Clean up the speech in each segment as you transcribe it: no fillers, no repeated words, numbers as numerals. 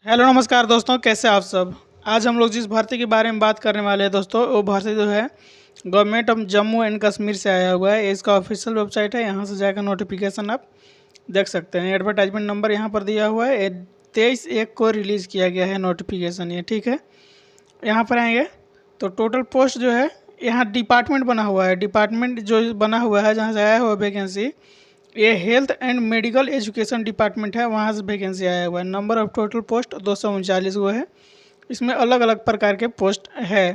Hello नमस्कार दोस्तों, कैसे आप सब। आज हम लोग जिस भर्ती के बारे में बात करने वाले हैं दोस्तों, वो भर्ती जो है government of Jammu and Kashmir से आया हुआ है। ये इसका ऑफिशियल वेबसाइट है, यहाँ से जाकर नोटिफिकेशन आप देख सकते हैं। एडवर्टाइजमेंट नंबर यहाँ पर दिया हुआ है। 23/1 को रिलीज़ किया गया है नोटिफिकेशन ये, ठीक है। यहाँ पर आएंगे तो टोटल पोस्ट जो है, यहाँ डिपार्टमेंट बना हुआ है। डिपार्टमेंट जो बना हुआ है जहाँ से आया हुआ वैकेंसी, ये health and medical education department है, वहाँ से वैकेंसी आया हुआ है। नंबर ऑफ टोटल पोस्ट 239 वो है। इसमें अलग अलग प्रकार के पोस्ट है।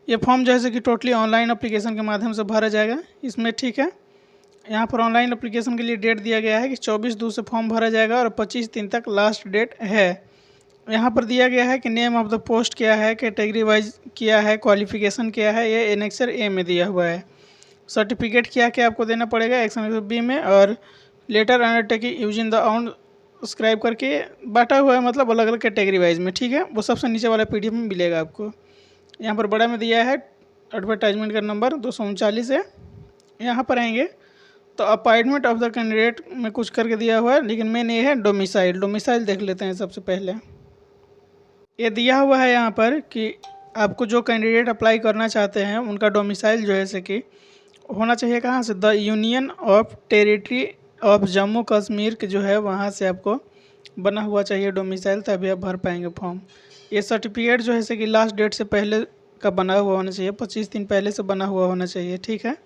ये फॉर्म जैसे कि टोटली ऑनलाइन एप्लीकेशन के माध्यम से भरा जाएगा इसमें, ठीक है। यहाँ पर ऑनलाइन एप्लीकेशन के लिए डेट दिया गया है कि 24/2 से फॉर्म भरा जाएगा और 25/3 तक लास्ट डेट है। यहाँ पर दिया गया है कि नेम ऑफ द पोस्ट क्या है, कैटेगरी वाइज क्या है, क्वालिफिकेशन क्या है, ये एनेक्सर ए में दिया हुआ है। सर्टिफिकेट क्या क्या आपको देना पड़ेगा एक्शन बी में, और letter undertaking using the on scribe करके बांटा हुआ है, मतलब अलग अलग कैटेगरी वाइज में, ठीक है। वो सबसे नीचे वाला पीडीएफ में मिलेगा आपको। यहाँ पर बड़ा में दिया है एडवर्टाइजमेंट का नंबर 239 है। यहाँ पर आएंगे तो अपॉइंटमेंट ऑफ द कैंडिडेट में कुछ करके दिया हुआ है, लेकिन मेन ये है डोमिसाइल। डोमिसाइल देख लेते हैं सबसे पहले। ये दिया हुआ है यहाँ पर कि आपको जो कैंडिडेट अप्लाई करना चाहते हैं उनका डोमिसाइल जो है जैसे कि होना चाहिए कहाँ से, the union of territory of Jammu Kashmir के जो है वहाँ से आपको बना हुआ चाहिए डोमिसाइल, तभी आप भर पाएंगे फॉर्म। ये सर्टिफिकेट जो है जैसे कि लास्ट डेट से पहले का बना हुआ होना चाहिए, 25 दिन पहले से बना हुआ होना चाहिए, ठीक है।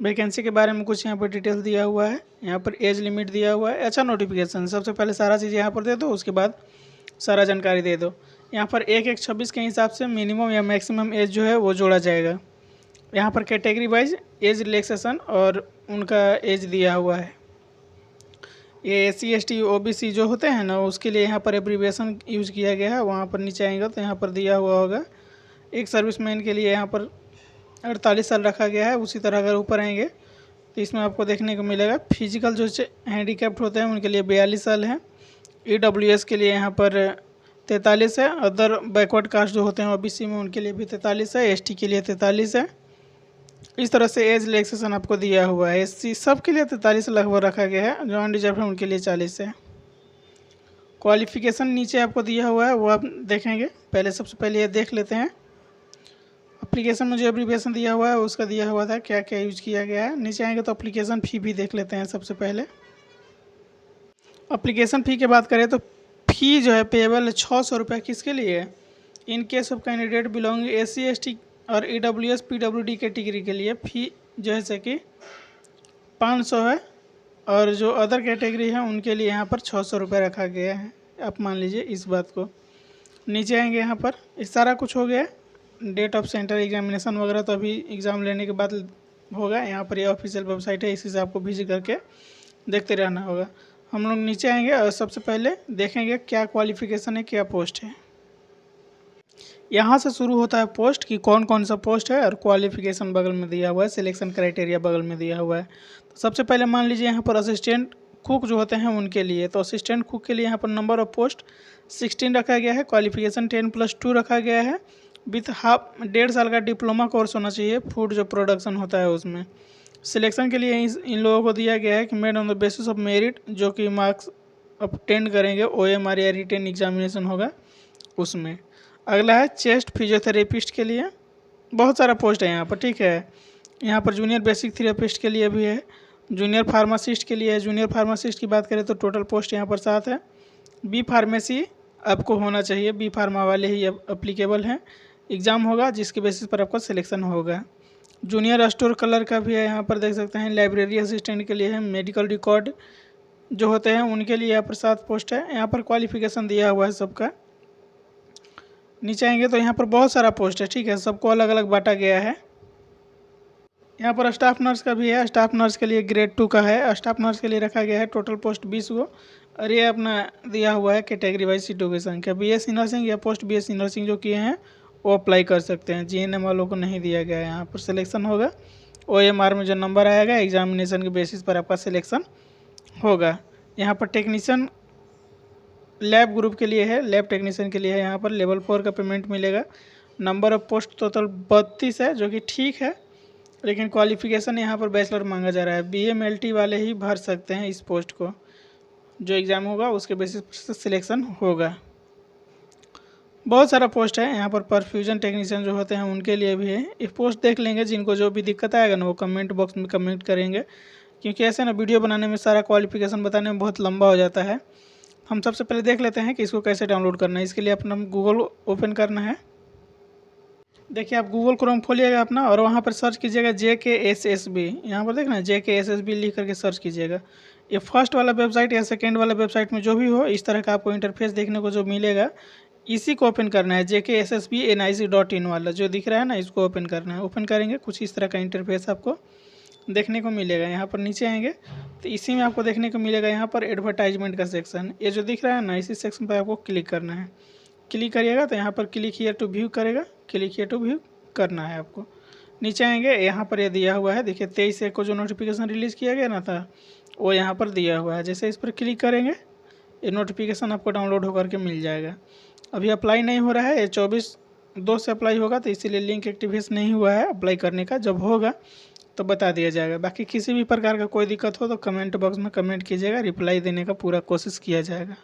वैकेंसी के बारे में कुछ यहाँ पर डिटेल्स दिया हुआ है। यहाँ पर एज लिमिट दिया हुआ है। अच्छा नोटिफिकेशन, सबसे पहले सारा चीज़ यहाँ पर दे दो, उसके बाद सारा जानकारी दे दो। यहाँ पर 1/1/26 के हिसाब से मिनिमम या मैक्सिमम एज जो है वो जोड़ा जाएगा। यहाँ पर कैटेगरी वाइज एज रिलैक्सेशन और उनका एज दिया हुआ है। ये SC ST OBC जो होते हैं ना, उसके लिए यहाँ पर एब्रीविएशन यूज़ किया गया है। वहाँ पर नीचे आएंगे तो यहाँ पर दिया हुआ होगा। एक सर्विसमैन के लिए यहाँ पर 48 साल रखा गया है। उसी तरह अगर ऊपर आएंगे तो इसमें आपको देखने को मिलेगा फिजिकल जो हैंडीकैप्ड होते हैं उनके लिए 42 साल है। EWS के लिए यहाँ पर 43 है। अदर बैकवर्ड कास्ट जो होते हैं OBC में, उनके लिए भी 43 है। ST के लिए 43 है। इस तरह से एज रिलैक्सेशन आपको दिया हुआ है। SC सब के लिए 43 लगभग रखा गया है। जो अनरिजर्व है उनके लिए 40 है। क्वालिफिकेशन नीचे आपको दिया हुआ है, वो आप देखेंगे। पहले सबसे पहले ये देख लेते हैं। एप्लीकेशन में जो एब्रीविएशन दिया हुआ है उसका दिया हुआ था क्या क्या यूज किया गया है। नीचे आएंगे तो एप्लीकेशन फ़ी भी देख लेते हैं। सबसे पहले एप्लीकेशन फ़ी की बात करें तो फ़ी जो है पेएबल है 600 रुपये। किसके लिए? In case of candidate belong SC ST और EWS PWD कैटेगरी के लिए फ़ी जो है कि 500 है, और जो अदर कैटेगरी है उनके लिए यहाँ पर 600 रुपये रखा गया है। आप मान लीजिए इस बात को। नीचे आएंगे यहाँ पर इस सारा कुछ हो गया। डेट ऑफ सेंटर एग्जामिनेशन वगैरह तो अभी एग्ज़ाम लेने के बाद होगा। यहाँ पर ये ऑफिशियल वेबसाइट है, इसी से आपको विजिट करके देखते रहना होगा। हम लोग नीचे आएंगे और सबसे पहले देखेंगे क्या क्वालिफिकेशन है, क्या पोस्ट है। यहाँ से शुरू होता है पोस्ट कि कौन कौन सा पोस्ट है, और क्वालिफिकेशन बगल में दिया हुआ है, सिलेक्शन क्राइटेरिया बगल में दिया हुआ है। तो सबसे पहले मान लीजिए यहाँ पर असिस्टेंट कुक जो होते हैं उनके लिए, तो असिस्टेंट कुक के लिए यहाँ पर नंबर ऑफ पोस्ट 16 रखा गया है। क्वालिफिकेशन 10+2 रखा गया है। विथ हाफ 1.5 साल का डिप्लोमा कोर्स होना चाहिए फूड जो प्रोडक्शन होता है उसमें। सिलेक्शन के लिए इन लोगों को दिया गया है कि made on the basis of merit, जो कि मार्क्स अटेंड करेंगे OMR या रिटेन एग्जामिनेशन होगा उसमें। अगला है चेस्ट फिजियोथेरेपिस्ट के लिए। बहुत सारा पोस्ट है यहाँ पर, ठीक है। यहाँ पर जूनियर बेसिक थेरेपिस्ट के लिए भी है, जूनियर फार्मासिस्ट के लिए है। जूनियर फार्मासिस्ट की बात करें तो टोटल पोस्ट यहाँ पर 7 है। B फार्मेसी आपको होना चाहिए, B फार्मा वाले ही अप्लीकेबल हैं। एग्ज़ाम होगा जिसके बेसिस पर आपका सिलेक्शन होगा। जूनियर स्टोर कलर का भी है, यहाँ पर देख सकते हैं। लाइब्रेरी असिस्टेंट के लिए है। मेडिकल रिकॉर्ड जो होते हैं उनके लिए यहाँ पर 7 पोस्ट है। यहाँ पर क्वालिफिकेशन दिया हुआ है सबका। नीचे आएंगे तो यहाँ पर बहुत सारा पोस्ट है, ठीक है। सबको अलग अलग बांटा गया है। यहाँ पर स्टाफ नर्स का भी है। स्टाफ नर्स के लिए ग्रेड 2 का है। स्टाफ नर्स के लिए रखा गया है टोटल पोस्ट 20 को, और ये अपना दिया हुआ है कैटेगरी वाइज सीटों की संख्या। BSc नर्सिंग या पोस्ट BSc नर्सिंग जो किए हैं वो अप्लाई कर सकते हैं। GNM वालों को नहीं दिया गया है। यहाँ पर सिलेक्शन होगा OMR में जो नंबर आएगा एग्जामिनेशन के बेसिस पर आपका सिलेक्शन होगा। यहाँ पर टेक्नीशियन लैब ग्रुप के लिए है, लैब टेक्नीशियन के लिए है। यहाँ पर लेवल 4 का पेमेंट मिलेगा। नंबर ऑफ पोस्ट टोटल 32 है, जो कि ठीक है, लेकिन क्वालिफिकेशन यहाँ पर बैचलर मांगा जा रहा है। BA MLT वाले ही भर सकते हैं इस पोस्ट को। जो एग्ज़ाम होगा उसके बेसिस पर से सिलेक्शन होगा। बहुत सारा पोस्ट है यहाँ पर, परफ्यूजन टेक्नीशियन जो होते हैं उनके लिए भी है। ये पोस्ट देख लेंगे, जिनको जो भी दिक्कत आएगा ना वो कमेंट बॉक्स में कमेंट करेंगे, क्योंकि ऐसे ना वीडियो बनाने में सारा क्वालिफिकेशन बताने में बहुत लंबा हो जाता है। हम सबसे पहले देख लेते हैं कि इसको कैसे डाउनलोड करना है। इसके लिए अपना गूगल ओपन करना है। देखिए आप गूगल क्रोम खोलिएगा अपना और वहाँ पर सर्च कीजिएगा JKSSB। यहाँ पर देखना JKSSB लिख करके सर्च कीजिएगा। ये फर्स्ट वाला वेबसाइट या सेकेंड वाला वेबसाइट में जो भी हो, इस तरह का आपको इंटरफेस देखने को जो मिलेगा, इसी को ओपन करना है। JKSSB.nic.in वाला जो दिख रहा है ना, इसको ओपन करना है। ओपन करेंगे कुछ इस तरह का इंटरफेस आपको देखने को मिलेगा। यहाँ पर नीचे आएंगे तो इसी में आपको देखने को मिलेगा यहाँ पर एडवर्टाइजमेंट का सेक्शन, ये जो दिख रहा है ना, इसी सेक्शन पर आपको क्लिक करना है। क्लिक करिएगा तो यहाँ पर क्लिक हियर टू व्यू करेगा, क्लिक हियर टू व्यू करना है आपको। नीचे आएंगे, यहाँ पर ये दिया हुआ है, देखिए 23 को जो नोटिफिकेशन रिलीज़ किया गया ना था, वो यहाँ पर दिया हुआ है। जैसे इस पर क्लिक करेंगे ये नोटिफिकेशन आपको डाउनलोड होकर के मिल जाएगा। अभी अप्लाई नहीं हो रहा है, ये 24/2 से अप्लाई होगा, तो इसीलिए लिंक एक्टिवेट नहीं हुआ है अप्लाई करने का। जब होगा तो बता दिया जाएगा। बाकी किसी भी प्रकार का कोई दिक्कत हो तो कमेंट बॉक्स में कमेंट कीजिएगा, रिप्लाई देने का पूरा कोशिश किया जाएगा।